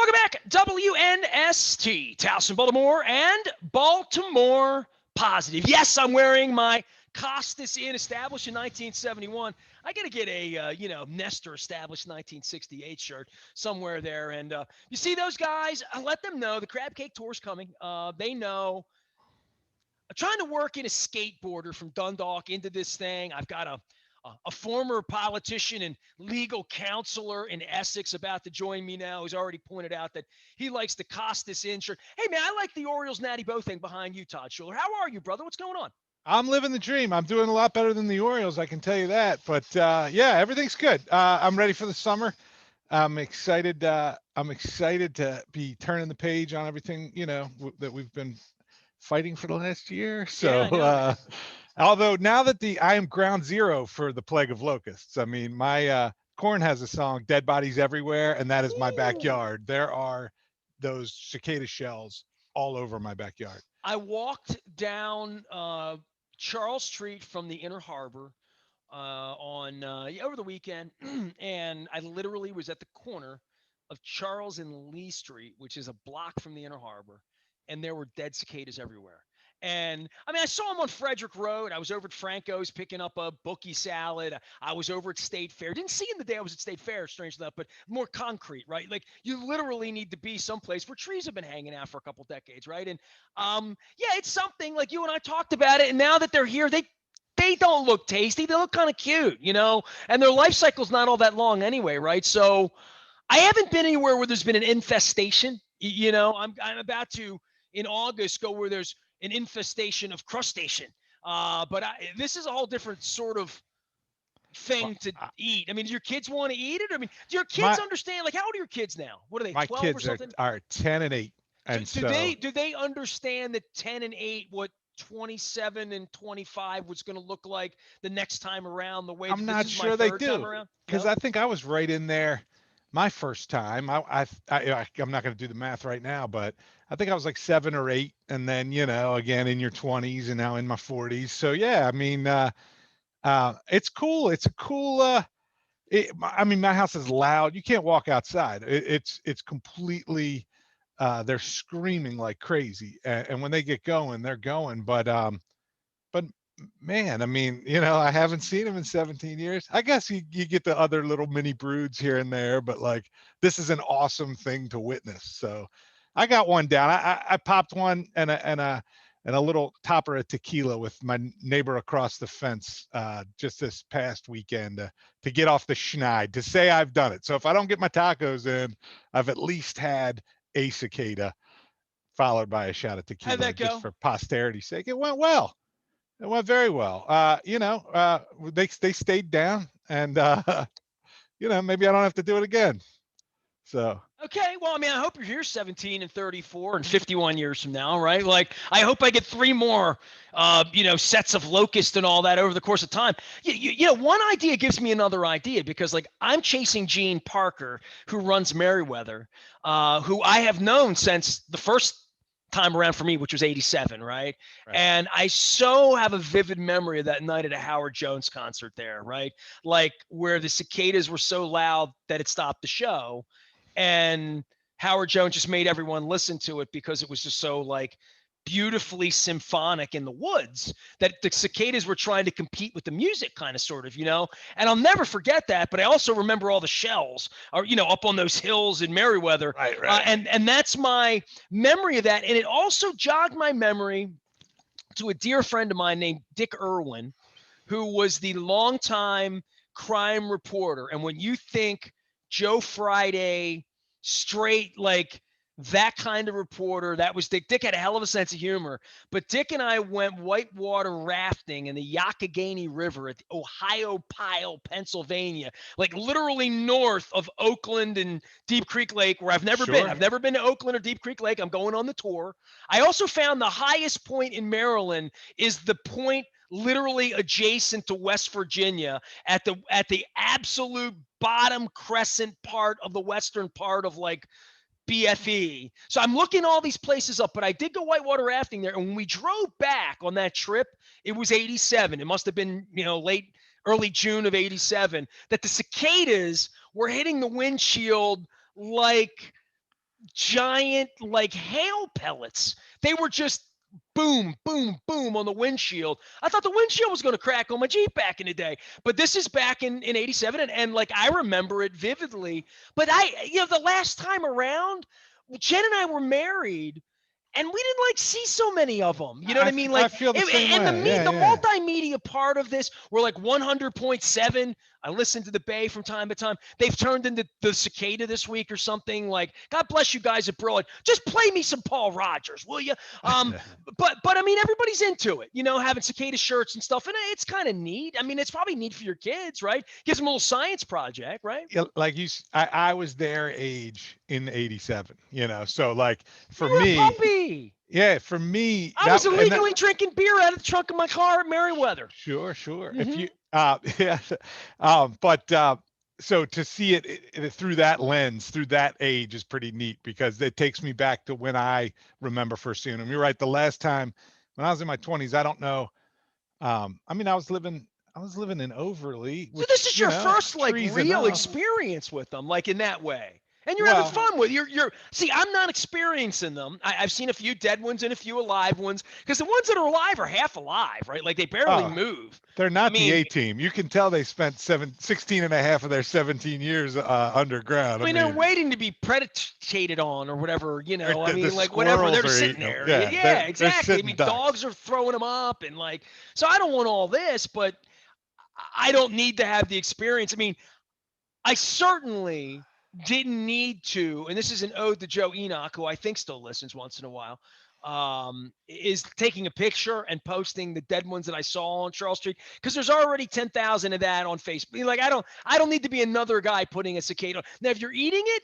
Welcome back, WNST, Towson, Baltimore, and Baltimore Positive. Yes, I'm wearing my Costas Inn, established in 1971. I got to get a, Nestor, established 1968 shirt somewhere there. And you see those guys, let them know the Crab Cake Tour's coming. They know. I'm trying to work in a skateboarder from Dundalk into this thing. I've got a former politician and legal counselor in Essex about to join me now, who's already pointed out that he likes the Costas Inn shirt. Hey, man, I like the Orioles Natty Bo thing behind you, Todd Schuler. How are you, brother? What's going on? I'm living the dream. I'm doing a lot better than the Orioles, I can tell you that. But yeah, everything's good. I'm ready for the summer. I'm excited. I'm excited to be turning the page on everything, that we've been fighting for the last year. So, Yeah, although now that I am ground zero for the plague of locusts. I mean, my Korn has a song, "Dead Bodies Everywhere," and that is my backyard. There are those cicada shells all over my backyard. I walked down Charles Street from the Inner Harbor on over the weekend, and I literally was at the corner of Charles and Lee Street, which is a block from the Inner Harbor, and there were dead cicadas everywhere. And I mean, I saw them on Frederick Road. I was over at Franco's picking up a bookie salad. I was over at State Fair. Didn't see them the day I was at State Fair, strange enough, but more concrete, right? Like you literally need to be someplace where trees have been hanging out for a couple decades, right? And yeah, it's something like you and I talked about it. And now that they're here, they don't look tasty. They look kind of cute, and their life cycle's not all that long anyway, right? So I haven't been anywhere where there's been an infestation. I'm about to in August go where there's an infestation of crustacean. But this is a whole different sort of thing to eat. I mean, do your kids want to eat it? I mean, do your kids understand? Like, how old are your kids now? What are they? My 12 kids or something? are 10 and 8, and do they understand that 10 and 8 what 27 and 25 was going to look like the next time around? The way I'm that not this is my sure they third time do, around? because No? I think I was right in there my first time. I'm not going to do the math right now, but I think I was like 7 or 8, and then again in your 20s, and now in my 40s. So yeah, I mean, it's cool. It's a cool. I mean, my house is loud. You can't walk outside. It's completely. They're screaming like crazy, and when they get going, they're going. But man, I mean, I haven't seen them in 17 years. I guess you get the other little mini broods here and there, but like this is an awesome thing to witness. So I got one down. I popped one and a little topper of tequila with my neighbor across the fence just this past weekend to get off the schneid, to say I've done it. So if I don't get my tacos in, I've at least had a cicada followed by a shot of How'd tequila that just go? for posterity's sake. It went well. It went very well. They stayed down, and maybe I don't have to do it again. So Okay, well, I mean, I hope you're here 17 and 34 and 51 years from now, right? Like, I hope I get 3 more, sets of locust and all that over the course of time. One idea gives me another idea because, like, I'm chasing Gene Parker, who runs Merriweather, who I have known since the first time around for me, which was 87, right? And I so have a vivid memory of that night at a Howard Jones concert there, right? Like, where the cicadas were so loud that it stopped the show. And Howard Jones just made everyone listen to it because it was just so like beautifully symphonic in the woods that the cicadas were trying to compete with the music kind of sort of, and I'll never forget that. But I also remember all the shells are, up on those hills in Merriweather. Right. And that's my memory of that. And it also jogged my memory to a dear friend of mine named Dick Irwin, who was the longtime crime reporter. And when you think Joe Friday, straight, like that kind of reporter, that was Dick. Dick had a hell of a sense of humor. But Dick and I went whitewater rafting in the Youghiogheny River at the Ohio Pile, Pennsylvania, like literally north of Oakland and Deep Creek Lake, where I've never been. I've never been to Oakland or Deep Creek Lake. I'm going on the tour. I also found the highest point in Maryland is the point literally adjacent to West Virginia at the absolute bottom crescent part of the western part of like BFE. So I'm looking all these places up, but I did go whitewater rafting there. And when we drove back on that trip, it was 87. It must have been, early June of 87, that the cicadas were hitting the windshield like giant like hail pellets. They were just boom, boom, boom on the windshield. I thought the windshield was going to crack on my Jeep back in the day, but this is back in 87. And like, I remember it vividly, but the last time around, Jen and I were married and we didn't like see so many of them. You know what I mean? I Like, feel the same and way. Yeah, the yeah. multimedia part of this, were like 100.7. I listen to the Bay from time to time. They've turned into the cicada this week or something. Like, God bless you guys at Brilliant. Just play me some Paul Rogers, will you? But I mean, everybody's into it. Having cicada shirts and stuff, and it's kind of neat. I mean, it's probably neat for your kids, right? Gives them a little science project, right? Yeah, like I was their age in '87, so like for You were a me, puppy. yeah, for me I was that and that illegally drinking beer out of the trunk of my car at Merriweather. sure, sure. If Mm-hmm. you yeah, but so to see it through that lens, through that age is pretty neat because it takes me back to when I remember first seeing them. You're right, the last time when I was in my 20s, I don't know. I mean, I was living in Overly, So this which, is your first like trees real enough. experience with them, like in that way. And you're having Well, fun with you're see, I'm not experiencing them. I've seen a few dead ones and a few alive ones because the ones that are alive are half alive, right? Like they barely oh, move. they're I not the mean, A team. You can tell they spent 16 and a half of their 17 years underground. I they're mean, waiting to be predated on or whatever, I the mean, like whatever. They're squirrels just are sitting eating them. there. Yeah, Yeah, they're exactly. I sitting mean, ducks. dogs are throwing them up and like, so I don't want all this, but I don't need to have the experience. I mean, I certainly didn't need to, and this is an ode to Joe Enoch, who I think still listens once in a while, is taking a picture and posting the dead ones that I saw on Charles Street because there's already 10,000 of that on Facebook. Like I don't need to be another guy putting a cicada. Now, if you're eating it,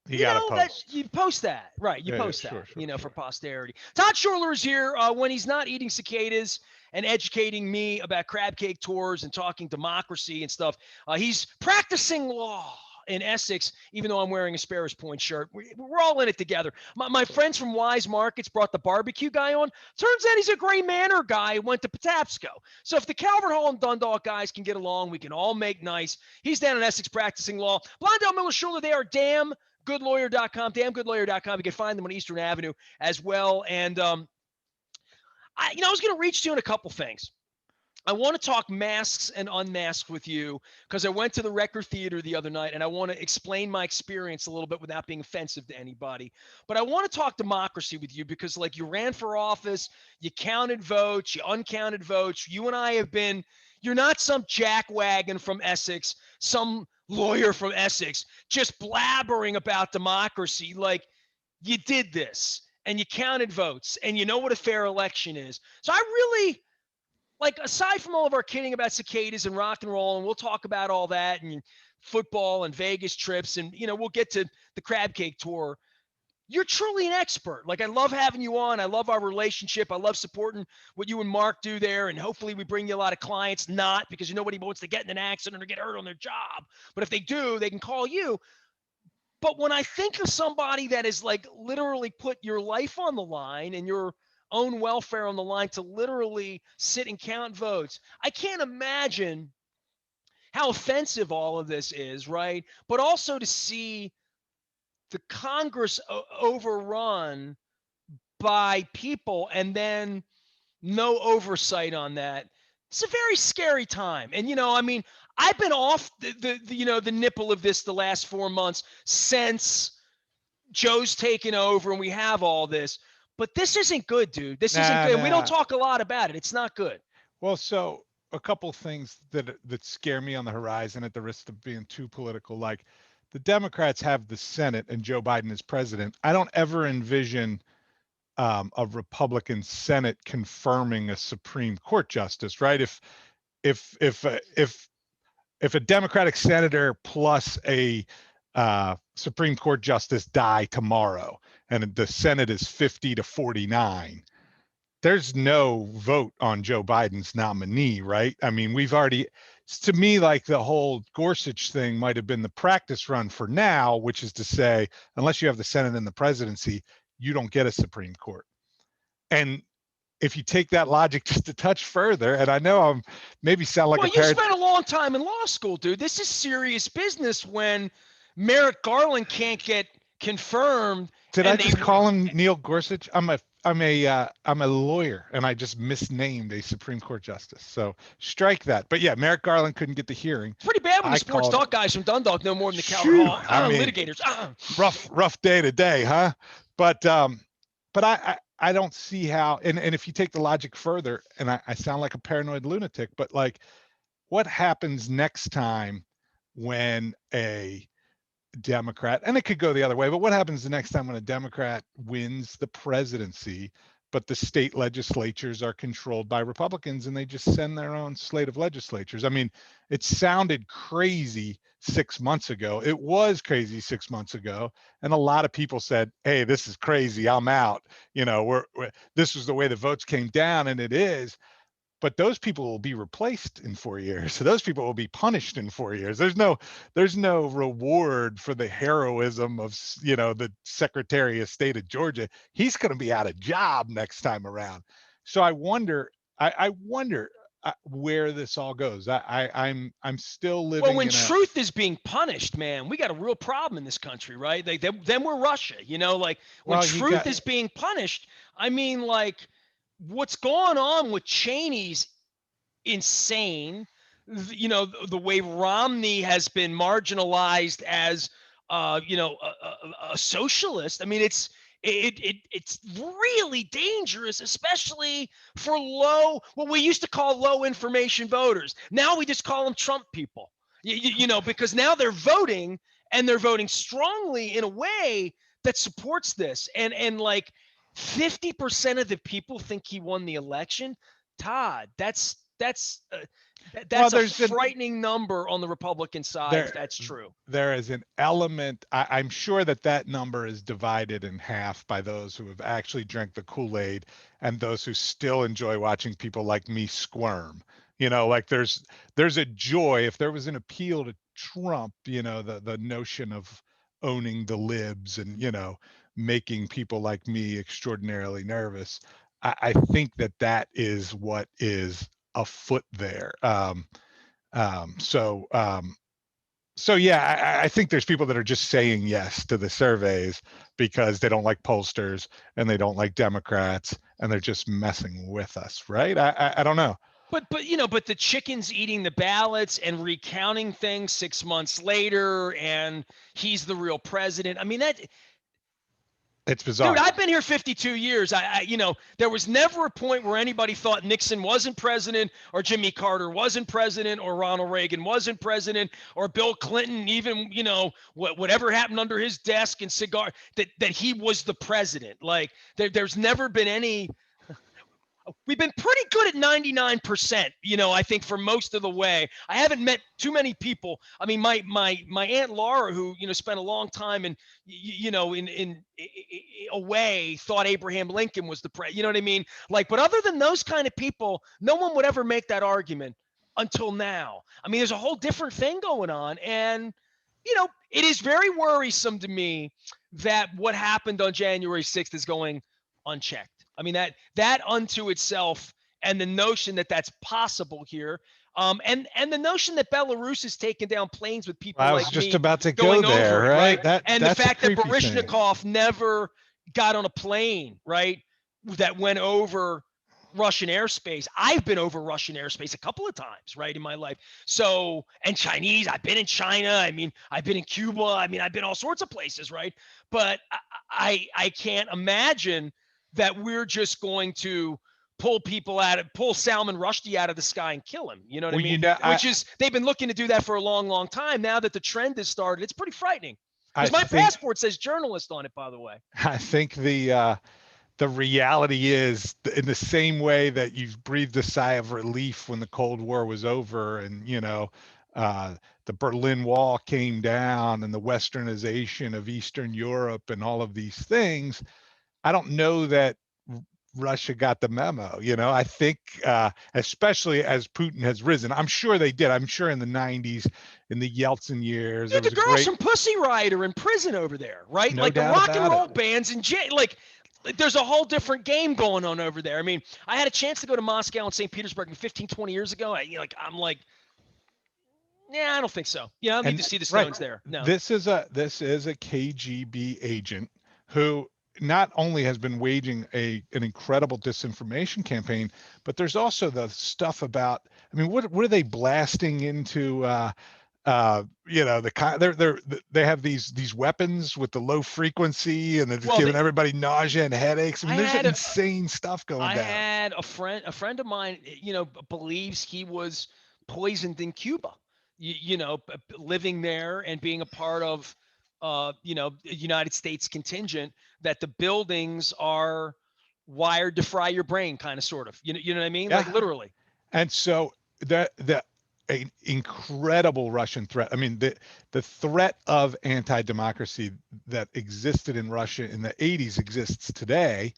You got to that post. you post that, right? You Yeah, yeah, post sure, that, sure, for sure. posterity. Todd Schuler is here when he's not eating cicadas and educating me about crab cake tours and talking democracy and stuff. He's practicing law in Essex, even though I'm wearing a Sparrows Point shirt. We're all in it together. My friends from Wise Markets brought the barbecue guy on. Turns out he's a Gray Manor guy who went to Patapsco. So if the Calvert Hall and Dundalk guys can get along, we can all make nice. He's down in Essex practicing law. Blondell Miller Schuler, they are damngoodlawyer.com, damngoodlawyer.com. You can find them on Eastern Avenue as well. And I was going to reach to you in a couple things. I want to talk masks and unmasked with you because I went to the Record Theater the other night and I want to explain my experience a little bit without being offensive to anybody. But I want to talk democracy with you because, like, you ran for office, you counted votes, you uncounted votes. You and I have been, you're not some jackwagon from Essex, some lawyer from Essex, just blabbering about democracy. Like, you did this and you counted votes and you know what a fair election is. So I really, like, aside from all of our kidding about cicadas and rock and roll, and we'll talk about all that and football and Vegas trips, and we'll get to the crab cake tour. You're truly an expert. Like, I love having you on. I love our relationship. I love supporting what you and Mark do there, and hopefully we bring you a lot of clients. Not because nobody wants to get in an accident or get hurt on their job, but if they do, they can call you. But when I think of somebody that is like literally put your life on the line and your own welfare on the line to literally sit and count votes, I can't imagine how offensive all of this is, right? But also to see the Congress overrun by people and then no oversight on that. It's a very scary time. And, I mean, I've been off the nipple of this the last 4 months since Joe's taken over and we have all this. But this isn't good, dude. This isn't Nah, good. And we don't nah. talk a lot about it. It's not good. Well, so a couple things that scare me on the horizon at the risk of being too political. Like the Democrats have the Senate and Joe Biden is president. I don't ever envision a Republican Senate confirming a Supreme Court justice, right? If if uh, if if a Democratic senator plus a Supreme Court justice die tomorrow, and the Senate is 50-49, there's no vote on Joe Biden's nominee, right? I mean, we've already, to me, like the whole Gorsuch thing might have been the practice run for now, which is to say, unless you have the Senate and the presidency, you don't get a Supreme Court. And if you take that logic just a touch further, and I know I'm maybe sound like Well, a you parrot. spent a long time in law school, dude. This is serious business when Merrick Garland can't get confirmed, Did I and they just call him Neil Gorsuch? I'm a lawyer, and I just misnamed a Supreme Court justice. So strike that. But yeah, Merrick Garland couldn't get the hearing. it's pretty bad when the I sports called. talk guys from Dundalk know more than the Calvert Shoo, Hall I mean, litigators. rough day to day, huh? But I don't see how. And if you take the logic further, and I sound like a paranoid lunatic, but like, what happens next time when a Democrat, and it could go the other way, but what happens the next time when a Democrat wins the presidency, but the state legislatures are controlled by Republicans and they just send their own slate of legislatures? I mean, it sounded crazy 6 months ago. It was crazy 6 months ago. And a lot of people said, hey, this is crazy. I'm out. This was the way the votes came down, and it is. But those people will be replaced in 4 years. So those people will be punished in 4 years. There's no reward for the heroism of the Secretary of State of Georgia. He's going to be out of job next time around. So I wonder. I wonder where this all goes. I'm still Well, living when in a. truth is being punished, man, we got a real problem in this country, right? Then we're Russia, like when Well, you truth got. is being punished. I mean, like what's going on with Cheney's insane. The way Romney has been marginalized as, a socialist. I mean, it's really dangerous, especially for what we used to call low information voters. Now we just call them Trump people. Because now they're voting, and they're voting strongly in a way that supports this. And like 50% of the people think he won the election. Todd, Well, that's a frightening number on the Republican side if there that's true. there is an element. I'm sure that number is divided in half by those who have actually drank the Kool-Aid and those who still enjoy watching people like me squirm. Like there's a joy. If there was an appeal to Trump, the notion of owning the libs and making people like me extraordinarily nervous. I think that is what is afoot there. Um, so um, so yeah, I think there's people that are just saying yes to the surveys because they don't like pollsters and they don't like Democrats and they're just messing with us, right? I don't know. But the chickens eating the ballots and recounting things 6 months later, and he's the real president. I mean, It's dude, bizarre. I've been here 52 years. There was never a point where anybody thought Nixon wasn't president, or Jimmy Carter wasn't president, or Ronald Reagan wasn't president, or Bill Clinton, even, whatever happened under his desk and cigar, that he was the president. Like there's never been any. We've been pretty good at 99%, I think for most of the way. I haven't met too many people. I mean, my Aunt Laura, who, spent a long time in away, thought Abraham Lincoln was the you know what I mean? Like, but other than those kind of people, no one would ever make that argument until now. I mean, there's a whole different thing going on. And, it is very worrisome to me that what happened on January 6th is going unchecked. I mean, that unto itself, and the notion that that's possible here, and the notion that Belarus has taken down planes with people I was like just me about to go going there, over it, right? right? That And the that's a fact that creepy thing. Baryshnikov never got on a plane, right, that went over Russian airspace. I've been over Russian airspace a couple of times, right, in my life. So, and Chinese, I've been in China. I mean, I've been in Cuba. I mean, I've been all sorts of places, right? But I can't imagine that we're just going to pull Salman Rushdie out of the sky and kill him. You know what I Well, mean? Which is, they've been looking to do that for a long, long time. Now that the trend has started, it's pretty frightening. I Because my think passport says journalist on it, by the way. I think the reality is, in the same way that you've breathed a sigh of relief when the Cold War was over, and the Berlin Wall came down and the westernization of Eastern Europe and all of these things. I don't know that Russia got the memo. I think, especially as Putin has risen, I'm sure they did. I'm sure in the 90s, in the Yeltsin years, there Dude, the was a girls great, from Pussy Riot are in prison over there, right? no Like the doubt rock and about it. roll bands in jail. Like there's a whole different game going on over there. I mean, I had a chance to go to Moscow and St. Petersburg 15, 20 years ago. I'm like, Yeah, I don't think so. You don't need And to see the right, stones there. No. this is a KGB agent who not only has been waging an incredible disinformation campaign, but there's also the stuff about. I mean, what are they blasting into? They have these weapons with the low frequency, and it's Well, giving everybody nausea and headaches. I I mean, there's had a insane stuff going I down. had a friend of mine, believes he was poisoned in Cuba. Living there and being a part of, the United States contingent. That the buildings are wired to fry your brain, kind of, sort of. You know what I mean? Like Yeah, literally. and so the an incredible Russian threat. I mean, the threat of anti-democracy that existed in Russia in the 80s exists today,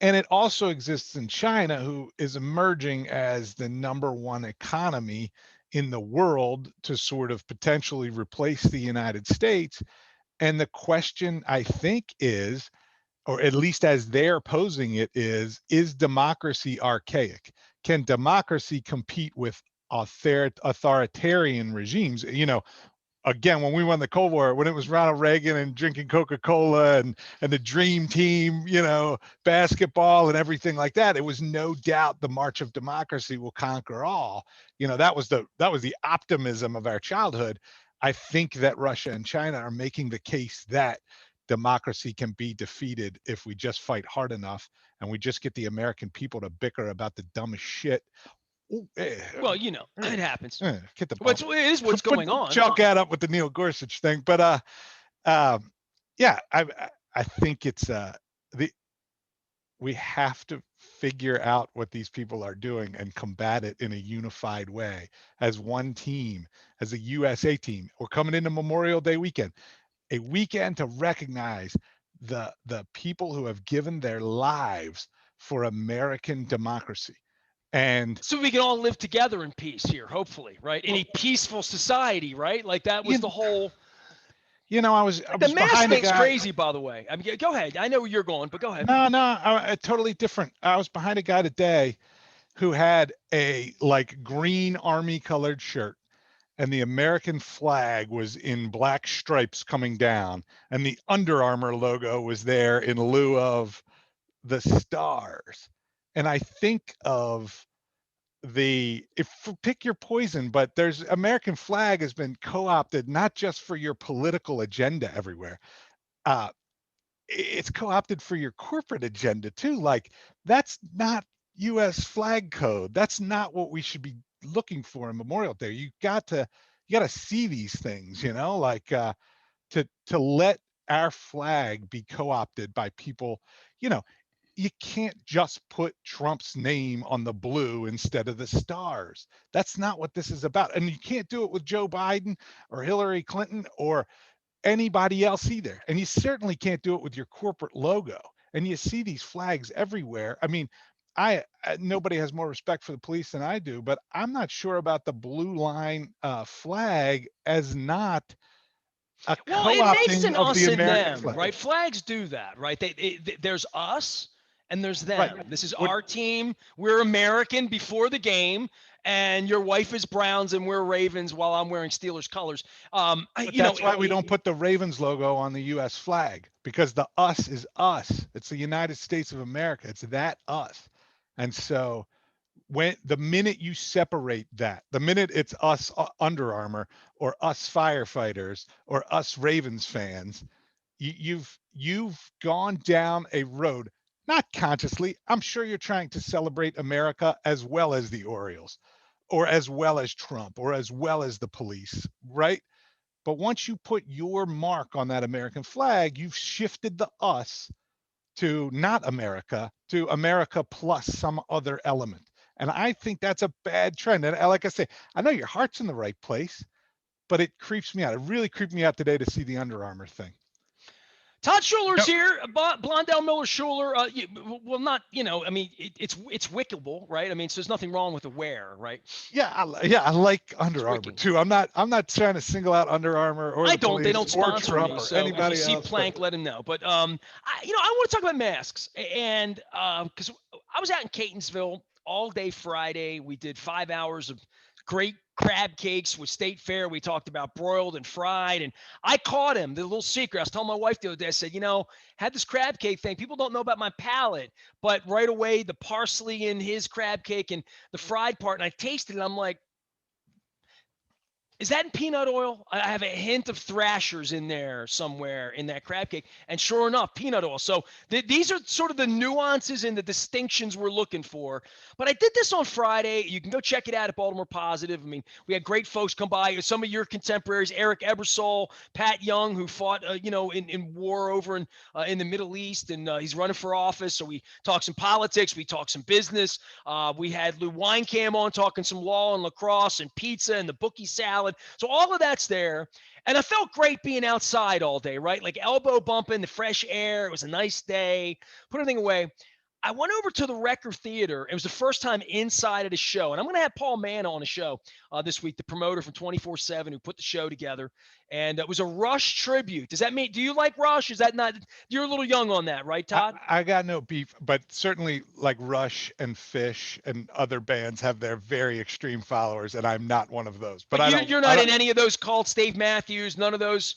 and it also exists in China, who is emerging as the number one economy in the world to sort of potentially replace the United States. And the question, I think, is, or at least as they're posing it, is democracy archaic? Can democracy compete with authoritarian regimes? Again, when we won the Cold War, when it was Ronald Reagan and drinking Coca-Cola and the Dream Team, basketball and everything like that, it was no doubt the march of democracy will conquer all. That was the optimism of our childhood. I think that Russia and China are making the case that democracy can be defeated if we just fight hard enough and we just get the American people to bicker about the dumbest shit. Ooh, Well, it happens. Get the ball. It is what's Put going on. chalk that up with the Neil Gorsuch thing. But um, yeah, I think it's the we have to figure out what these people are doing and combat it in a unified way as one team, as a USA team. We're coming into Memorial Day weekend, a weekend to recognize the people who have given their lives for American democracy. And So we can all live together in peace here, hopefully, right? In well, a peaceful society, right? Like that was you, the whole. I was I The was mask behind a thing's guy. crazy, by the way. I mean, go ahead. I know where you're going, but go ahead. No, no, totally different. I was behind a guy today who had a like green army colored shirt, and the American flag was in black stripes coming down, and the Under Armour logo was there in lieu of the stars. And I think of the if pick your poison, but there's American flag has been co-opted not just for your political agenda everywhere. Uh, it's co-opted for your corporate agenda too. Like that's not US flag code. That's not what we should be looking for in Memorial Day. You got to see these things, like to let our flag be co-opted by people, you know, you can't just put Trump's name on the blue instead of the stars. That's not what this is about. And you can't do it with Joe Biden or Hillary Clinton or anybody else either. And you certainly can't do it with your corporate logo. And you see these flags everywhere. I mean, nobody has more respect for the police than I do, but I'm not sure about the blue line flag as not a Well, it makes co-opting an of the us and American them, flag. right? Flags do that, right? There's us and there's Right. them. This is What our team. We're American before the game, and your wife is Browns and we're Ravens while I'm wearing Steelers colors. But that's why we don't put the Ravens logo on the US flag, because the us is us. It's the United States of America. It's that us. And so when the minute you separate that, the minute it's us Under Armour or us firefighters or us Ravens fans, you've gone down a road, not consciously. I'm sure you're trying to celebrate America as well as the Orioles or as well as Trump or as well as the police, right? But once you put your mark on that American flag, you've shifted the us to not America, to America plus some other element. And I think that's a bad trend. And like I say, I know your heart's in the right place, but it creeps me out. It really creeped me out today to see the Under Armour thing. Todd Schuler's No, here. Blondell Miller Schuler. Well, not. I mean, it's wickable, right? I mean, so there's nothing wrong with the wear, right? yeah, I like It's Under Armour wicking. too. I'm not trying to single out Under Armour or I the don't. They police don't or sponsor Trump me. or So if you anybody see else, but Plank, let him know. But I want to talk about masks, and because I was out in Catonsville all day Friday, we did 5 hours of great crab cakes with State Fair. We talked about broiled and fried. And I caught him. The little secret. I was telling my wife the other day, I said, had this crab cake thing. People don't know about my palate, but right away, the parsley in his crab cake and the fried part, and I tasted it. I'm like, is that in peanut oil? I have a hint of Thrashers in there somewhere in that crab cake. And sure enough, peanut oil. So these are sort of the nuances and the distinctions we're looking for. But I did this on Friday. You can go check it out at Baltimore Positive. I mean, we had great folks come by. Some of your contemporaries, Eric Ebersol, Pat Young, who fought, in war over in the Middle East. And he's running for office. So we talked some politics. We talked some business. We had Lou Weinkamp on talking some law and lacrosse and pizza and the bookie salad. So all of that's there. And I felt great being outside all day, right? Like elbow bumping, the fresh air. It was a nice day. Put everything away. I went over to the Record Theater. It was the first time inside of the show. And I'm going to have Paul Mann on the show this week, the promoter from 24/7 who put the show together. And it was a Rush tribute. Does that mean, do you like Rush? Is that not, you're a little young on that, right, Todd? I got no beef, but certainly like Rush and Fish and other bands have their very extreme followers, and I'm not one of those. But But I don't. you're I not don't. in any of those cults, Dave Matthews, none of those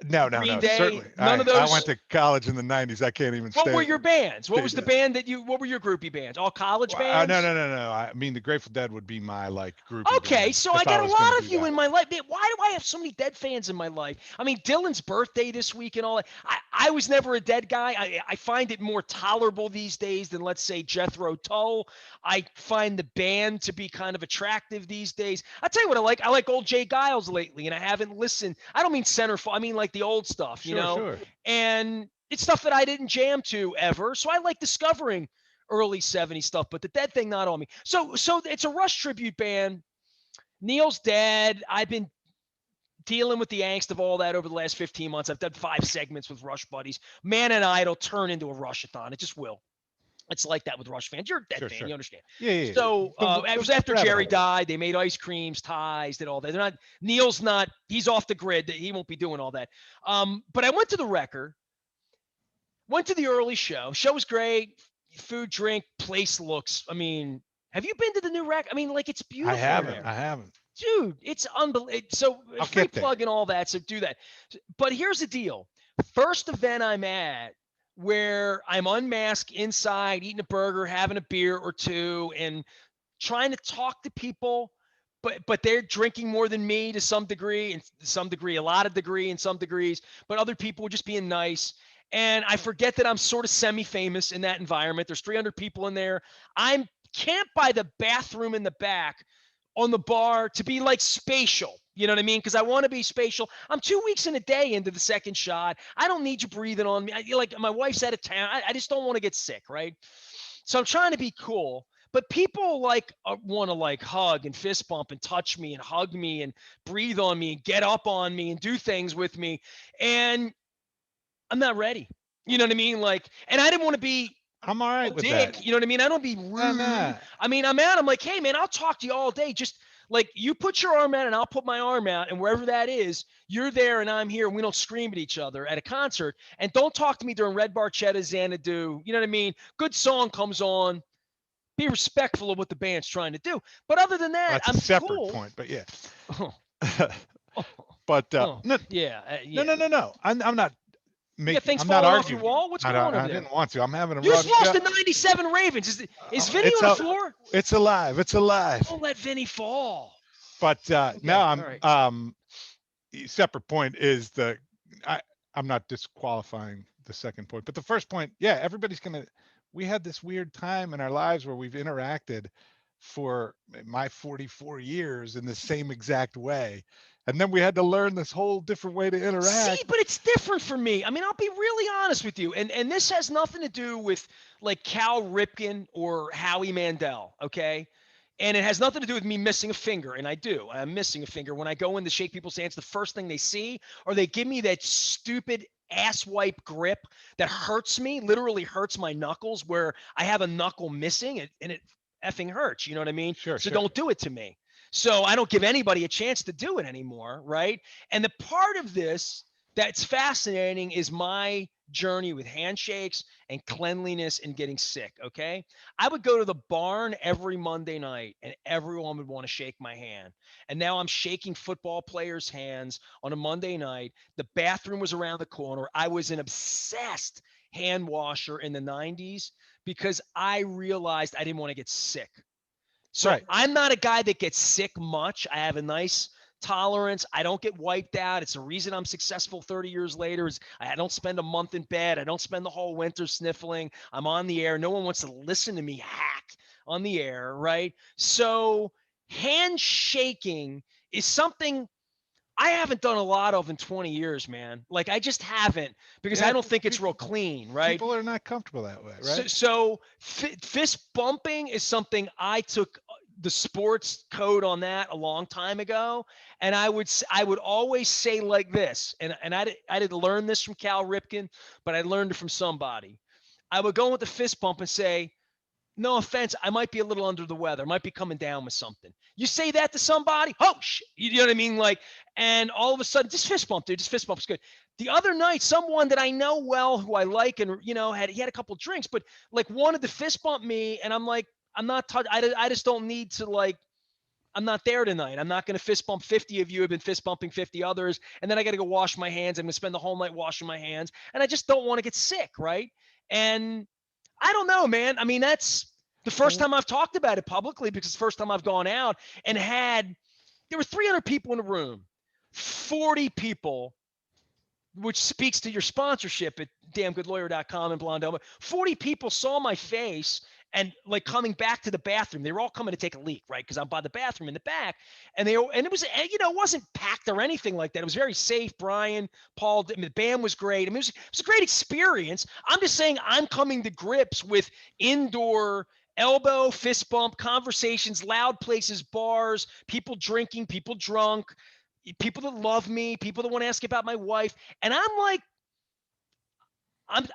No, no, Green no. Day, Certainly, none of I went those. to college in the '90s. I can't even What were stay. your bands? What stay was the there. band what were your groupie bands? All college No, bands? no, no, no. I mean, the Grateful Dead would be my like groupie Okay, band so I if I got a was going to lot do of you that. in my life. Man, why do I have so many Dead fans in my life? I mean, Dylan's birthday this week and all that. I was never a Dead guy. I find it more tolerable these days than, let's say, Jethro Tull. I find the band to be kind of attractive these days. I'll tell you what I like. I like old Jay Giles lately, and I haven't listened. I don't mean centerfold. I mean like the old stuff, Sure, sure. And it's stuff that I didn't jam to ever. So I like discovering early 70s stuff, but the Dead thing not on me. So it's a Rush tribute band. Neil's dead. I've been dealing with the angst of all that over the last 15 months. I've done 5 segments with Rush buddies. Man and Idol turn into a Rushathon. It just will. It's like that with Rush fans. You're a Dead Sure, fan. sure. You understand. Yeah, yeah. Yeah. So it was after rabbit Jerry hole. died. They made ice creams, ties, did all that. They're not. Neil's not. He's off the grid. He won't be doing all that. But I went to the record. Went to the early show. Show was great. Food, drink, place looks. I mean, have you been to the new rec? I mean, like it's I beautiful in haven't. there. I haven't. Dude, it's unbelievable. So I'll free get there. plug and all that. So do that. But here's the deal. First event I'm at where I'm unmasked inside, eating a burger, having a beer or two, and trying to talk to people, but they're drinking more than me to some degree, and some degree, a lot of degree, in some degrees. But other people were just being nice. And I forget that I'm sort of semi-famous in that environment. There's 300 people in there. I'm camped by the bathroom in the back on the bar to be like spatial. You know what I mean? Because I want to be spatial. I'm 2 weeks in a day into the second shot. I don't need you breathing on me. Like my wife's out of town. I just don't want to get sick, right? So I'm trying to be cool. But people like want to like hug and fist bump and touch me and hug me and breathe on me and get up on me and do things with me. And I'm not ready. You know what I mean? Like, and I didn't want to be I'm all a right with that. dick. You know what I mean? I don't be Nah, rude. nah. I mean, I'm out. I'm like, hey, man, I'll talk to you all day. Just like you put your arm out and I'll put my arm out. And wherever that is, you're there and I'm here. And we don't scream at each other at a concert. And don't talk to me during Red Barchetta, Xanadu. You know what I mean? Good song comes on. Be respectful of what the band's trying to do. But other than Well, that, that's a I'm separate cool. point, but yeah. Oh, oh, but oh, no, yeah, no, yeah. no, no, no. I'm not You got making. things I'm not falling off your arguing. wall? What's I, going on over I there? didn't want to. I'm having a You just rough lost show. to 97 Ravens. Is Vinny It's on the a, floor? it's alive. It's alive. Don't let Vinny fall. But now Okay, all right. separate point is I, I'm not disqualifying the second point, but the first point, yeah, everybody's gonna. We had this weird time in our lives where we've interacted for my 44 years in the same exact way, and then we had to learn this whole different way to See, interact. but it's different for me. I mean, I'll be really honest with you, and this has nothing to do with like Cal Ripken or Howie Mandel, okay? And it has nothing to do with me missing a finger, and I do. I'm missing a finger when I go in to shake people's hands. The first thing they see, or they give me that stupid ass wipe grip that hurts me, literally hurts my knuckles, where I have a knuckle missing, and it effing hurts. You know what I mean? Sure, So sure. don't do it to me. So I don't give anybody a chance to do it anymore, right? And the part of this that's fascinating is my journey with handshakes and cleanliness and getting sick. Okay. I would go to the barn every Monday night and everyone would want to shake my hand. And now I'm shaking football players' hands on a Monday night. The bathroom was around the corner. I was an obsessed hand washer in the 90s because I realized I didn't want to get sick. So Right. I'm not a guy that gets sick much. I have a nice tolerance. I don't get wiped out. It's the reason I'm successful 30 years later is I don't spend a month in bed. I don't spend the whole winter sniffling. I'm on the air. No one wants to listen to me hack on the air, right? So handshaking is something I haven't done a lot of in 20 years, man. Like I just haven't because I Yeah. don't think it's real clean, right? People are not comfortable that way, So, right? so fist bumping is something I took the sports code on that a long time ago, and I would always say like this, and I didn't learn this from Cal Ripken, but I learned it from somebody. I would go with the fist bump and say, no offense, I might be a little under the weather. I might be coming down with something. You say that to somebody, oh, you know what I mean? Like, and all of a sudden, just fist bump, dude. Just fist bump's good. The other night, someone that I know well, who I like, and he had a couple drinks, but like wanted to fist bump me, and I'm like, I'm not. I just don't need to like. I'm not there tonight. I'm not going to fist bump 50 of you. Have been fist bumping 50 others, and then I got to go wash my hands. I'm going to spend the whole night washing my hands, and I just don't want to get sick, right? And I don't know, man. I mean, that's the first Well, time I've talked about it publicly because it's the first time I've gone out and there were 300 people in the room, 40 people, which speaks to your sponsorship at damngoodlawyer.com and Blondelma. 40 people saw my face and like coming back to the bathroom. They were all coming to take a leak, right? Because I'm by the bathroom in the back. And it was, it wasn't packed or anything like that. It was very safe. Brian, Paul, I mean, the band was great. I mean, it was a great experience. I'm just saying I'm coming to grips with indoor elbow, fist bump, conversations, loud places, bars, people drinking, people drunk, people that love me, people that want to ask about my wife. And I'm like,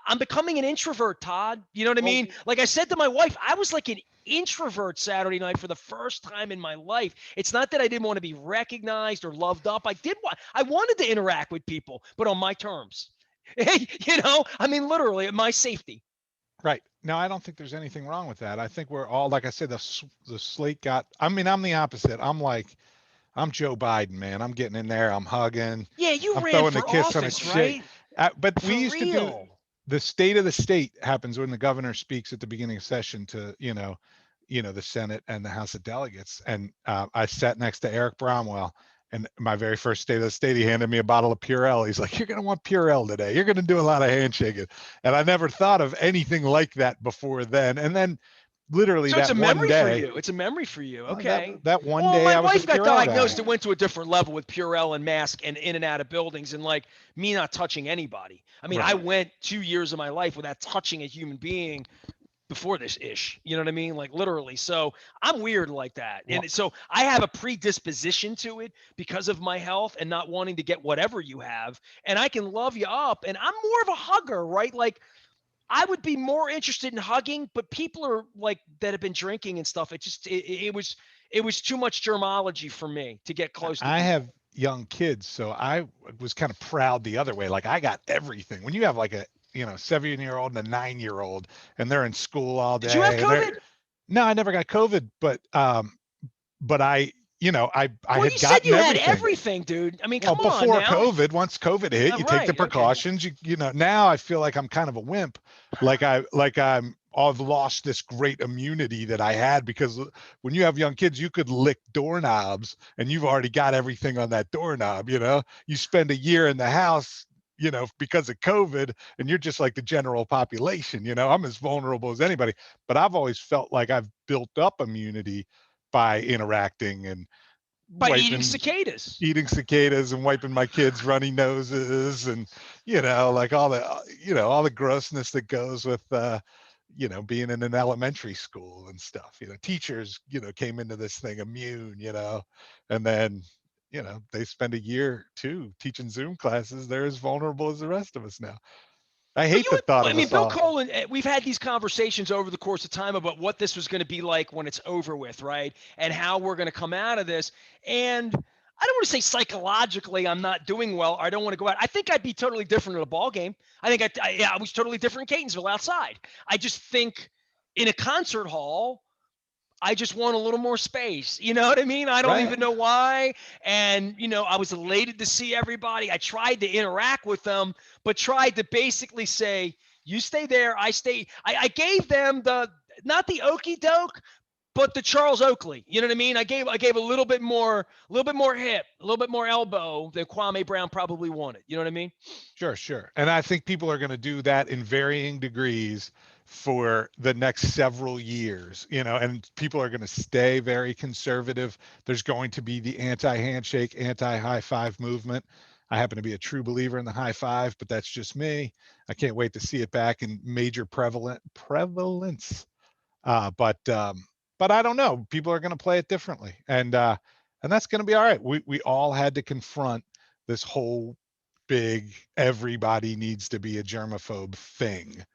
I'm becoming an introvert, Todd. You know what I well, mean? Like I said to my wife, I was like an introvert Saturday night for the first time in my life. It's not that I didn't want to be recognized or loved up. I wanted to interact with people, but on my terms. I mean, literally at my safety. right. No, I don't think there's anything wrong with that. I think we're all, like I said, the slate got. I mean, I'm the opposite. I'm Joe Biden, man. I'm getting in there. I'm hugging. Yeah, you I'm ran throwing the for kiss on a office, chick. right? But we For used to do real. the state of the state happens when the governor speaks at the beginning of session to the Senate and the House of Delegates. And I sat next to Eric Bromwell. And my very first state of the state, he handed me a bottle of Purell. He's like, "You're going to want Purell today. You're going to do a lot of handshaking." And I never thought of anything like that before then. And then literally So it's that a one memory for day, you. It's a memory for you. that Okay. that one Well, day my I was a wife got Purell diagnosed guy. and went to a different level with Purell and mask and in and out of buildings and like me not touching anybody. I mean, I Right. went 2 years of my life without touching a human being before this ish. You know what I mean? Like literally. So I'm weird like that. Well, And so I have a predisposition to it because of my health and not wanting to get whatever you have. And I can love you up. And I'm more of a hugger, right? Like I would be more interested in hugging, but people are like that have been drinking and stuff. It was too much germology for me to get close to I people. have young kids, so I was kind of proud the other way. Like I got everything. When you have like a 7-year old and a 9-year old, and they're in school all Did you have day, and they're COVID? no, I never got COVID, but I Well, had you said gotten you had everything. everything, dude. I mean, Well, come on before now. COVID, once COVID hit, you take the Right. Okay. precautions. Now I feel like I'm kind of a wimp. I've lost this great immunity that I had because when you have young kids, you could lick doorknobs and you've already got everything on that doorknob. You spend a year in the house, because of COVID, and you're just like the general population. I'm as vulnerable as anybody, but I've always felt like I've built up immunity by interacting and By eating wiping cicadas. eating cicadas and wiping my kids' runny noses and like all the grossness that goes with being in an elementary school and stuff. Teachers came into this thing immune, and then they spend a year too teaching Zoom classes. They're as vulnerable as the rest of us now. I But hate the thought I of mean, us Bill all. Colin, we've had these conversations over the course of time about what this was going to be like when it's over with, right? And how we're going to come out of this. And I don't want to say psychologically I'm not doing well. Or I don't want to go out. I think I'd be totally different at a ball game. I think yeah, I was totally different in Catonsville outside. I just think in a concert hall, I just want a little more space. You know what I mean? I don't Right. even know why. And, I was elated to see everybody. I tried to interact with them, but tried to basically say, you stay there, I stay. I gave them not the okey doke, but the Charles Oakley. You know what I mean? I gave a little bit more hip, a little bit more elbow than Kwame Brown probably wanted. You know what I mean? Sure, sure. And I think people are going to do that in varying degrees for the next several years, and people are going to stay very conservative. There's going to be the anti-handshake, anti-high five movement. I happen to be a true believer in the high five, but that's just me. I can't wait to see it back in major prevalence. But I don't know. People are going to play it differently, and that's going to be all right. We all had to confront this whole big everybody needs to be a germaphobe thing,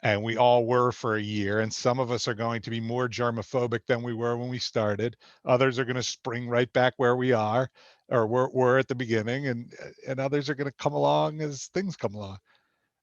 and we all were for a year. And some of us are going to be more germophobic than we were when we started. Others are going to spring right back where we are, or were at the beginning, and others are going to come along as things come along.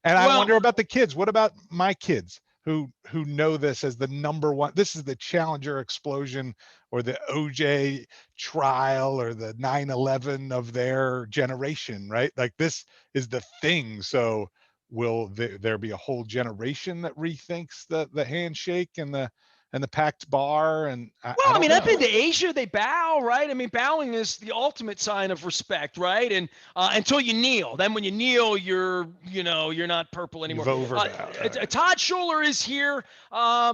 And I Well, wonder about the kids. What about my kids who know this as the number one? This is the Challenger explosion or the OJ trial or the 9/11 of their generation, right? Like this is the thing. So will there be a whole generation that rethinks the handshake and the packed bar? And Well, I I don't mean, I've been know. to Asia. They bow, right? I mean, bowing is the ultimate sign of respect, right? And until you kneel, then when you kneel, you're not purple anymore. You've overbowed. All right. Todd Schuler is here.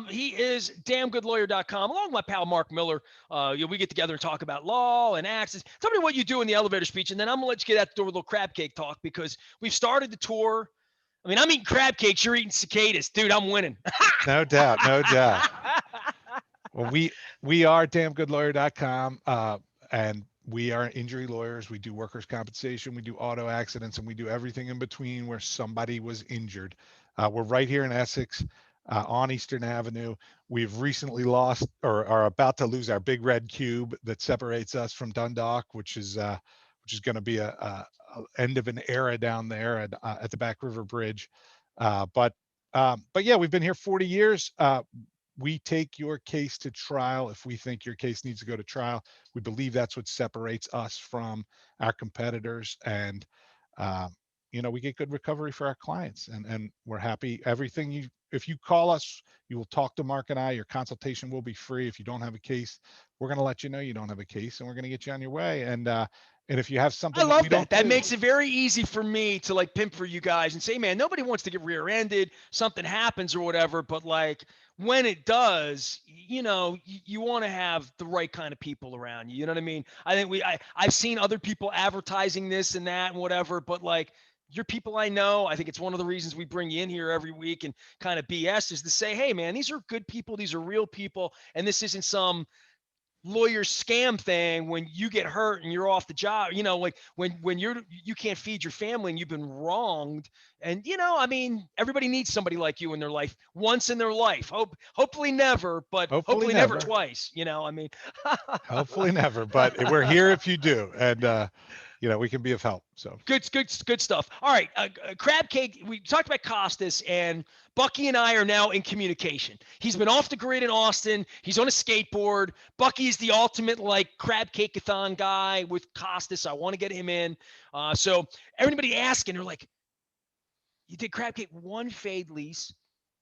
He is damngoodlawyer.com, along with my pal Mark Miller. We get together and talk about law and access. Tell me what you do in the elevator speech, and then I'm gonna let you get out the door with a little crab cake talk because we've started the tour. I mean, I'm eating crab cakes. You're eating cicadas, dude. I'm winning. No doubt, no doubt. Well, we are damngoodlawyer.com, and we are injury lawyers. We do workers' compensation, we do auto accidents, and we do everything in between where somebody was injured. We're right here in Essex, on Eastern Avenue. We've recently lost or are about to lose our big red cube that separates us from Dundalk, which is going to be a end of an era down there at the Back River Bridge. But yeah, we've been here 40 years. We take your case to trial if we think your case needs to go to trial. We believe that's what separates us from our competitors, and we get good recovery for our clients, and we're happy. Everything if you call us, you will talk to Mark and I. Your consultation will be free. If you don't have a case, we're going to let you know you don't have a case, and we're going to get you on your way. And if you have I something that we love that. don't That do, makes it very easy for me to like pimp for you guys and say, man, nobody wants to get rear-ended, something happens or whatever, but like when it does, you want to have the right kind of people around you. You know what I mean? I think I've seen other people advertising this and that and whatever, but like you're people I know. I think it's one of the reasons we bring you in here every week and kind of BS is to say, hey man, these are good people, these are real people, and this isn't some lawyer scam thing when you get hurt and you're off the job, like when you can't feed your family and you've been wronged. And I mean, everybody needs somebody like you in their life once in their life. Hopefully never, but hopefully hopefully never never. twice. I mean, Hopefully never, but we're here if you do, and we can be of help. So good stuff. All right, crab cake. We talked about Costas, and Bucky and I are now in communication. He's been off the grid in Austin. He's on a skateboard. Bucky is the ultimate like crab cake-a-thon guy with Costas. I want to get him in. So everybody asking, they're like, "You did crab cake one fade lease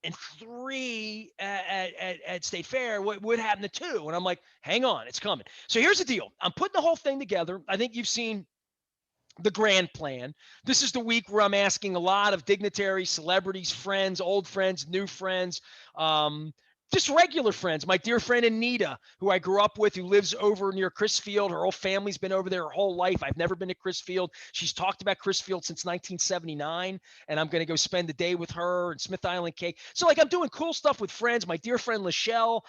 and three at State Fair. What happened to two?" And I'm like, "Hang on, it's coming." So here's the deal. I'm putting the whole thing together. I think you've seen the grand plan. This is the week where I'm asking a lot of dignitaries, celebrities, friends, old friends, new friends, just regular friends. My dear friend Anita, who I grew up with, who lives over near Chrisfield. Her whole family's been over there her whole life. I've never been to Chrisfield. She's talked about Chrisfield since 1979, and I'm going to go spend the day with her and Smith Island Cake. So, like, I'm doing cool stuff with friends. My dear friend Lachelle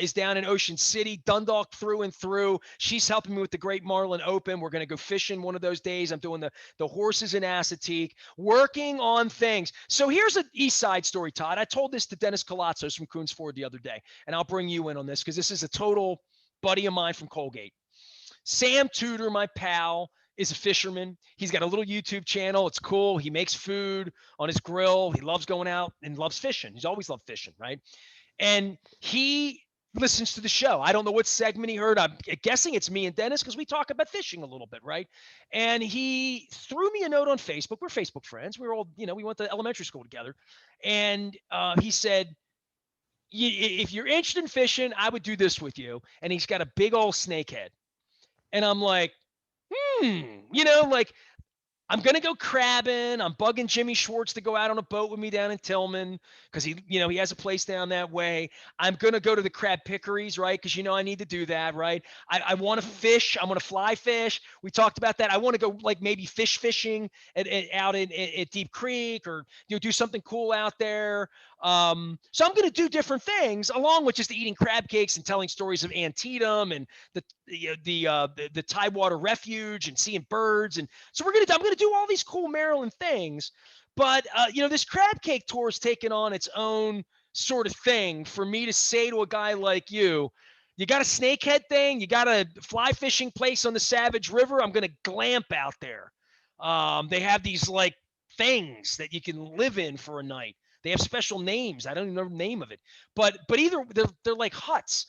is down in Ocean City, Dundalk through and through. She's helping me with the Great Marlin Open. We're going to go fishing one of those days. I'm doing the horses in Assateague, working on things. So here's an East Side story, Todd. I told this to Dennis Colatzos from Coons Ford the other day, and I'll bring you in on this because this is a total buddy of mine from Colgate. Sam Tudor, my pal, is a fisherman. He's got a little YouTube channel. It's cool. He makes food on his grill. He loves going out and loves fishing. He's always loved fishing, right? And he listens to the show. I don't know what segment he heard. I'm guessing it's me and Dennis because we talk about fishing a little bit, right? And he threw me a note on Facebook. We're Facebook friends. We were all, we went to elementary school together. And he said, if you're interested in fishing, I would do this with you. And he's got a big old snakehead. And I'm like, like I'm gonna go crabbing. I'm bugging Jimmy Schwartz to go out on a boat with me down in Tillman because he has a place down that way. I'm gonna go to the crab pickeries, right? Because I need to do that, right? I want to fish. I'm gonna fly fish. We talked about that. I want to go like maybe fishing out at Deep Creek or do something cool out there. So I'm gonna do different things along with just eating crab cakes and telling stories of Antietam and the Tidewater Refuge and seeing birds. And so I'm gonna do all these cool Maryland things. But this crab cake tour is taking on its own sort of thing for me to say to a guy like you. You got a snakehead thing. You got a fly fishing place on the Savage River. I'm gonna glamp out there. They have these like things that you can live in for a night. They have special names. I don't even know the name of it. But either they're like huts.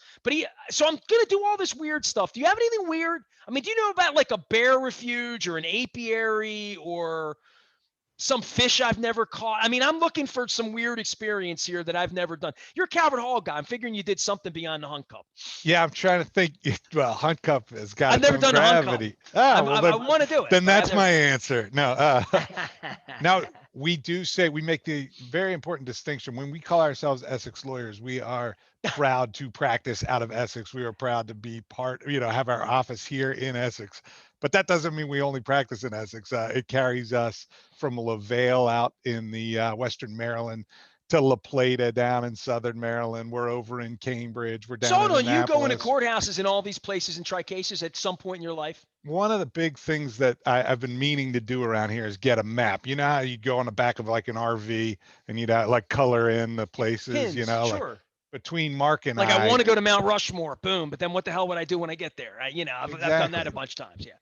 So I'm gonna do all this weird stuff. Do you have anything weird? I mean, do you know about like a bear refuge or an apiary or some fish I've never caught? I mean, I'm looking for some weird experience here that I've never done. You're a Calvert Hall guy. I'm figuring you did something beyond the Hunt Cup. Yeah, I'm trying to think. Well, Hunt Cup has got I've its never own done the Hunt Cup. gravity. Oh, well, I want to do it. then that's never... my answer. No. Now, we do say we make the very important distinction when we call ourselves Essex lawyers. We are proud to practice out of Essex. We are proud to be have our office here in Essex. But that doesn't mean we only practice in Essex. It carries us from LaVale out in the Western Maryland to La Plata down in Southern Maryland. We're over in Cambridge. We're down in you go into Annapolis. courthouses in all these places and try cases at some point in your life? One of the big things that I've been meaning to do around here is get a map. You know how you go on the back of like an RV and you'd like color in the places, Pins, sure. like between Mark and I want to go to Mount Rushmore, boom. But then what the hell would I do when I get there? I've done that a bunch of times, yeah.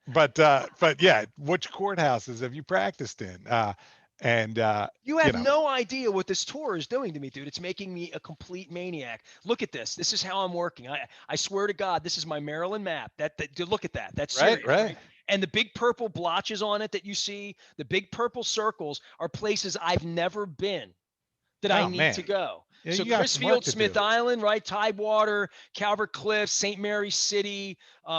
But yeah, which courthouses have you practiced in? You have no idea what this tour is doing to me, dude. It's making me a complete maniac. Look at this. This is how I'm working. I swear to God, this is my Maryland map. Dude, look at that. That's serious, right? And the big purple blotches on it that you see, the big purple circles are places I've never been that I need to go. Yeah, so Crisfield, Smith Island, right? Tidewater, Calvert Cliffs, St. Mary's City,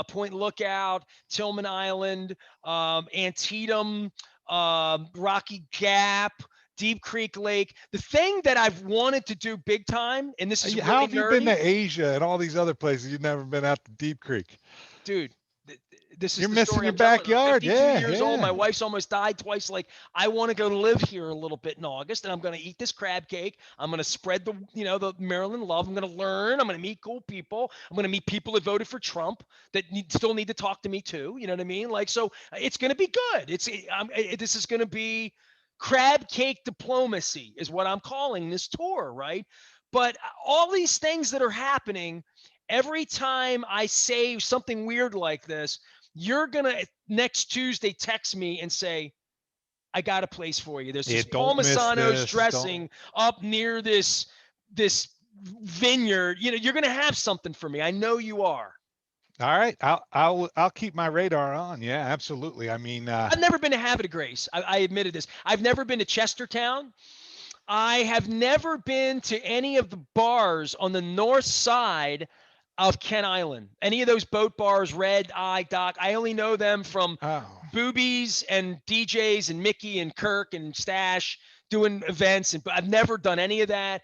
Point Lookout, Tillman Island, Antietam, Rocky Gap, Deep Creek Lake. The thing that I've wanted to do big time, and this is really how have you nerdy, been to Asia and all these other places? You've never been out to Deep Creek, dude. This is You're the missing story your I'm telling. backyard. I'm 52 years old. My wife's almost died twice. Like, I want to go live here a little bit in August, and I'm going to eat this crab cake. I'm going to spread the Maryland love. I'm going to learn. I'm going to meet cool people. I'm going to meet people that voted for Trump that still need to talk to me too. You know what I mean? Like, so it's going to be good. This is going to be crab cake diplomacy is what I'm calling this tour, right? But all these things that are happening, every time I say something weird like this, you're going to next Tuesday text me and say, I got a place for you. There's this Palmisano's dressing up near this vineyard. You're going to have something for me. I know you are. All right. I'll keep my radar on. Yeah, absolutely. I mean, I've never been to Havre de Grace. I admitted this. I've never been to Chestertown. I have never been to any of the bars on the north side of Kent Island. Any of those boat bars, Red Eye, Dock. I only know them from boobies and DJs and Mickey and Kirk and Stash doing events. But I've never done any of that.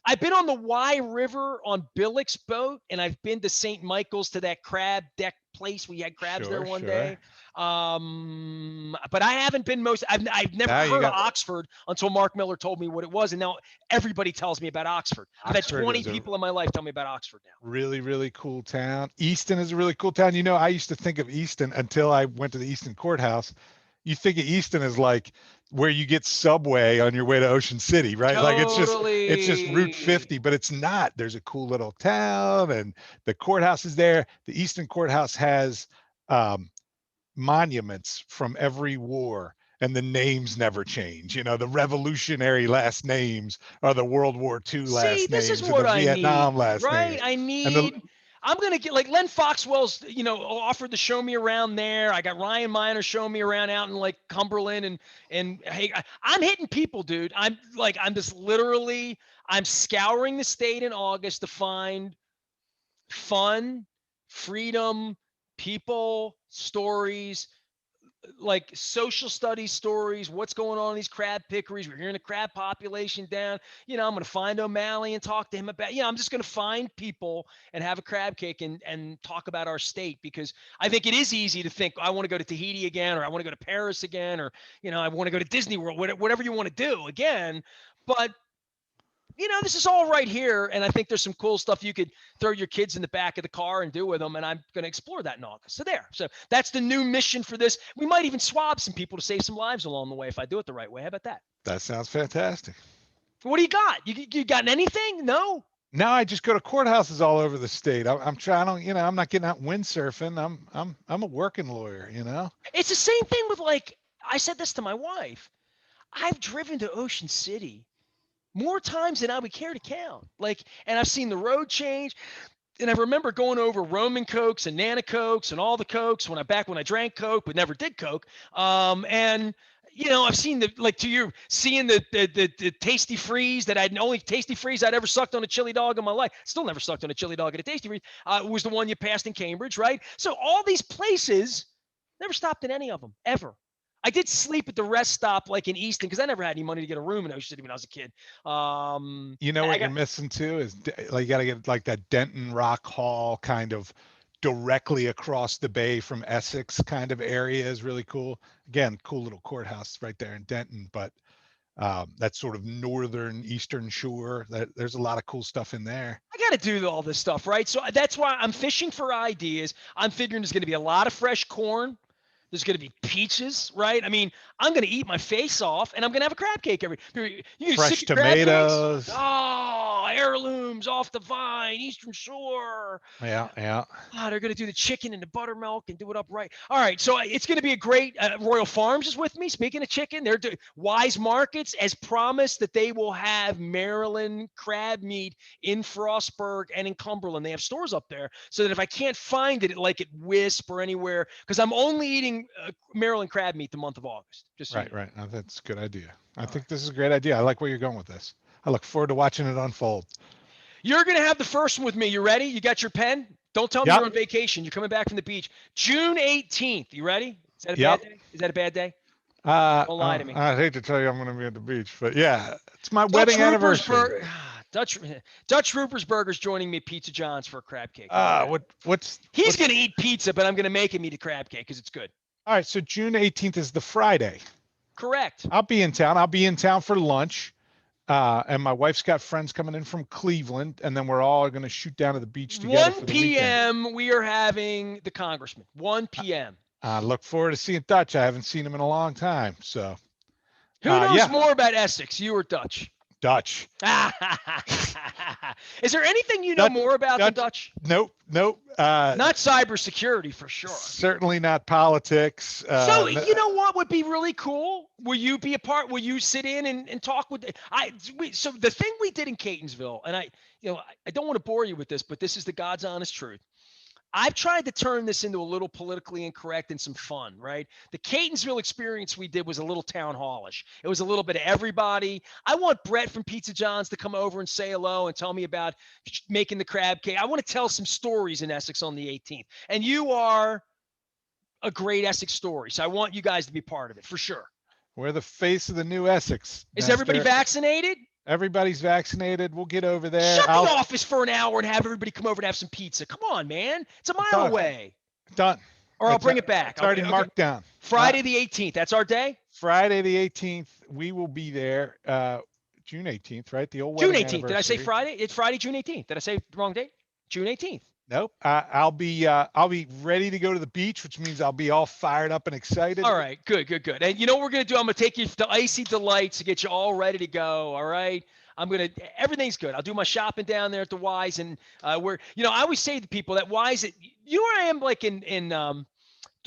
I've been on the Wye River on Billick's boat, and I've been to St. Michael's to that crab deck place. We had crabs there one day. But I haven't been I've never heard of Oxford until Mark Miller told me what it was. And now everybody tells me about Oxford. I've had 20 people in my life tell me about Oxford now. Really, really cool town. Easton is a really cool town. I used to think of Easton until I went to the Easton courthouse. you think of Easton as like where you get Subway on your way to Ocean City, right? Like it's just Route Totally. 50, but it's not. There's a cool little town, and the courthouse is there. The Easton courthouse has um, monuments from every war, and the names never change. The Revolutionary last names are the World War II See, last this is names and the what I Vietnam need, last right? names. I And the need. I'm gonna get like Len Foxwell's, offered to show me around there. I got Ryan Miner showing me around out in like Cumberland, and hey, I'm hitting people, dude. I'm just literally I'm scouring the state in August to find fun, freedom, people, stories, like social studies stories, what's going on in these crab pickeries. We're hearing the crab population down. I'm going to find O'Malley and talk to him about, I'm just going to find people and have a crab cake and talk about our state, because I think it is easy to think, I want to go to Tahiti again, or I want to go to Paris again, or, I want to go to Disney World, whatever you want to do again. But this is all right here. And I think there's some cool stuff you could throw your kids in the back of the car and do with them. And I'm going to explore that in August. So there. So that's the new mission for this. We might even swab some people to save some lives along the way if I do it the right way. How about that? That sounds fantastic. What do you got? You got anything? No? Now I just go to courthouses all over the state. I'm trying to, I'm not getting out windsurfing. I'm a working lawyer. It's the same thing with, like, I said this to my wife. I've driven to Ocean City more times than I would care to count. Like, and I've seen the road change. And I remember going over Roman Cokes and Nana Cokes and all the Cokes when I drank Coke but never did Coke. And I've seen seeing the Tasty Freeze that I'd only Tasty Freeze I'd ever sucked on a chili dog in my life. Still never sucked on a chili dog at a Tasty Freeze. Was the one you passed in Cambridge, right? So all these places, never stopped in any of them ever. I did sleep at the rest stop like in Easton because I never had any money to get a room in Ocean City when I was a kid. You know I what you're got missing too is like you got to get like that Denton Rock Hall kind of directly across the bay from Essex kind of area is really cool. Again, cool little courthouse right there in Denton, but that sort of northern eastern shore. There's a lot of cool stuff in there. I got to do all this stuff, right? So that's why I'm fishing for ideas. I'm figuring there's going to be a lot of fresh corn. There's going to be peaches, right? I mean, I'm going to eat my face off, and I'm going to have a crab cake every. You sick Fresh of crab cakes? tomatoes. Oh, heirlooms off the vine, Eastern Shore. Yeah, yeah. They're going to do the chicken and the buttermilk and do it up right. All right, so it's going to be a great. Royal Farms is with me. Speaking of chicken, they're doing Wise Markets as promised that they will have Maryland crab meat in Frostburg and in Cumberland. They have stores up there, so that if I can't find it at Wisp or anywhere, because I'm only eating Maryland crab meat the month of August. Just so you Right, know. right. That's a good idea. I All right. think this is a great idea. I like where you're going with this. I look forward to watching it unfold. You're going to have the first one with me. You ready? You got your pen? Don't tell me Yep, you're on vacation. You're coming back from the beach. June 18th. You ready? Is that a bad yep. day? Is that a bad day? Don't lie to me. I hate to tell you I'm going to be at the beach, but yeah, it's my Dutch wedding anniversary. Rupersburg. Dutch Rupersburger's joining me at Pizza John's for a crab cake. How about Uh, that? what, what's, He's what's, going to eat pizza, but I'm going to make him eat a crab cake because it's good. all right. So June 18th is the Friday. Correct. I'll be in town. I'll be in town for lunch. And my wife's got friends coming in from Cleveland, and then we're all going to shoot down to the beach together for the 1 weekend. p.m. we are having the congressman. 1 p.m. I look forward to seeing Dutch. I haven't seen him in a long time. So, Who knows yeah, more about Essex, you or Dutch? Dutch. Is there anything you know Dutch, more about than Dutch. Dutch? Nope, nope. Not cybersecurity for sure. Certainly not politics. So you know what would be really cool? Will you be a part? Will you sit in and talk with so the thing we did in Catonsville, and I don't want to bore you with this, but this is the God's honest truth. I've tried to turn this into a little politically incorrect and some fun, right? The Catonsville experience we did was a little town hallish. It was a little bit of everybody. I want Brett from Pizza John's to come over and say hello and tell me about making the crab cake. I want to tell some stories in Essex on the 18th. And you are a great Essex story. So I want you guys to be part of it for sure. we're the face of the new Essex, Is everybody Nestor. vaccinated? Everybody's vaccinated. We'll get over there. Shut the office for an hour and have everybody come over and have some pizza. Come on, man. It's a mile Done. away. Done. Or I'll bring it back. It's already Okay. marked down. Friday the 18th. That's our day? Friday the 18th, we will be there. June 18th, right? The old June wedding 18th. Did I say anniversary. Friday? It's Friday, June 18th. Did I say the wrong date? June 18th. Nope. I'll be ready to go to the beach, which means I'll be all fired up and excited. All right, good, good, good. And you know what we're gonna do? I'm gonna take you to Icy Delights to get you all ready to go. All right. Everything's good. I'll do my shopping down there at the Wise, and where I always say to people that Wise, where I am, like in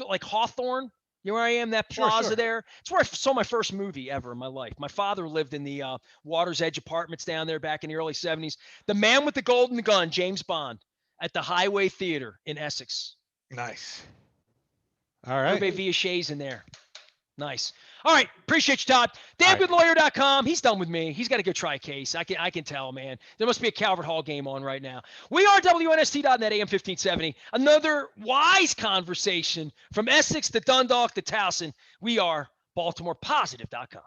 like Hawthorne. You know where I am? That Sure, plaza sure. there. It's where I saw my first movie ever in my life. My father lived in the Water's Edge Apartments down there back in the early '70s. The Man with the Golden Gun, James Bond, at the Highway Theater in Essex. Nice. All right. Hervé Villachet's in there. Nice. All right. Appreciate you, Todd. All right. DamnGoodLawyer.com. He's done with me. He's got to go try a case. I can tell, man. There must be a Calvert Hall game on right now. We are WNST.net, AM 1570. Another wise conversation from Essex to Dundalk to Towson. We are BaltimorePositive.com.